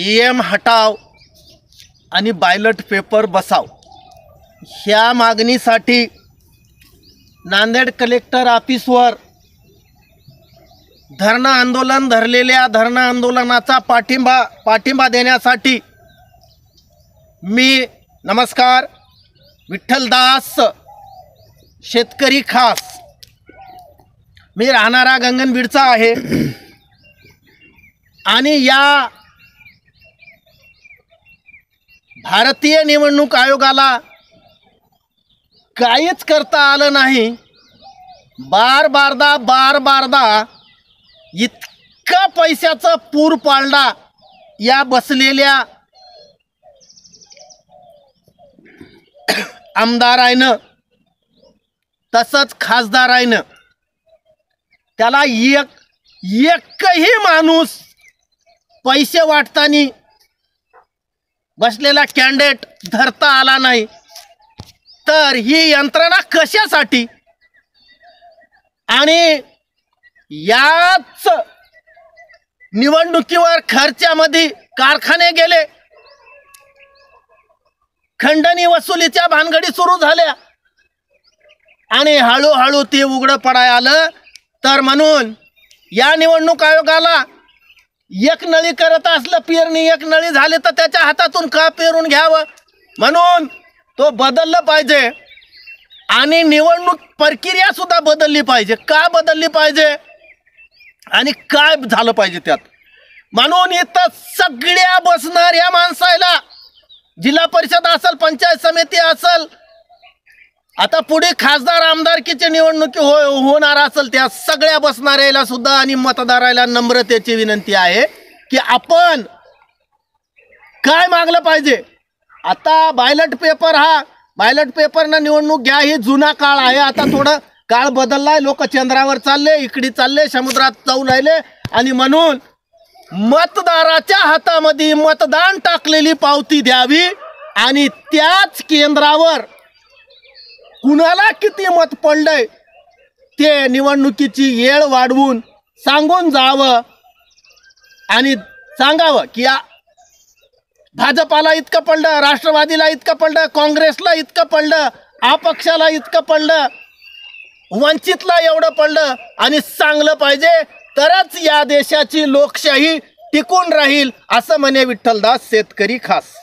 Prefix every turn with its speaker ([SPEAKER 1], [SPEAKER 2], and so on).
[SPEAKER 1] EM हटाव आणि ballot paper बसाव ह्या मागणीसाठी नांदेड कलेक्टर ऑफिसवर धरणं आंदोलन धरलेल्या धरणं आंदोलनाचा पाठिंबा देण्यासाठी मी नमस्कार विठ्ठलदास शेतकरी खास मी राहणारा गंगनबीडचा आहे आणि या भारतीय निवडणूक आयोगाला काहीच करता आलं नाही। बारदा इतका पैशाचा पूर पाडला या बसलेल्या आमदारानं तसंच खासदारानं। त्याला एकही माणूस पैसे वाटताना बसलेला कॅन्डिडेट धरता आला नाही। तर ही यंत्रणा कशासाठी? आणि याच निवडणुकीवर खर्चामध्ये कारखाने गेले, खंडणी वसुलीच्या भानगडी सुरू झाल्या आणि हळूहळू ते उघडं पडाय आलं। तर म्हणून या निवडणूक आयोगाला एक नळी करत असलं पेरणी एक नळी झाली तर त्याच्या हातातून का पेरून घ्यावं म्हणून तो बदललं पाहिजे आणि निवडणूक प्रक्रिया सुद्धा बदलली पाहिजे। का बदलली पाहिजे आणि काय झालं पाहिजे त्यात म्हणून इथं सगळ्या बसणाऱ्या माणसाला जिल्हा परिषद असेल पंचायत समिती असेल आता पुढे खासदार आमदारकीची निवडणूक होणार असेल त्या सगळ्या बसणाऱ्याला सुद्धा आणि मतदाराला नम्रतेची विनंती आहे की आपण काय मागलं पाहिजे। आता बॅलेट पेपरनं निवडणूक घ्या ही जुना काळ आहे। आता थोडं काळ बदललाय, लोक चंद्रावर चालले, इकडे चालले, समुद्रात जाऊ राहिले आणि म्हणून मतदाराच्या हातामध्ये मतदान टाकलेली पावती द्यावी आणि त्याच केंद्रावर कुणाला किती मत पडलंय ते निवडणुकीची वेळ वाढवून सांगून जावं आणि सांगावं की भाजपाला इतकं पडलं, राष्ट्रवादीला इतकं पडलं, काँग्रेसला इतकं पडलं, अपक्षाला इतकं पडलं, वंचितला एवढं पडलं आणि सांगलं पाहिजे तरच या देशाची लोकशाही टिकून राहील असं म्हणे विठ्ठलदास शेतकरी खास।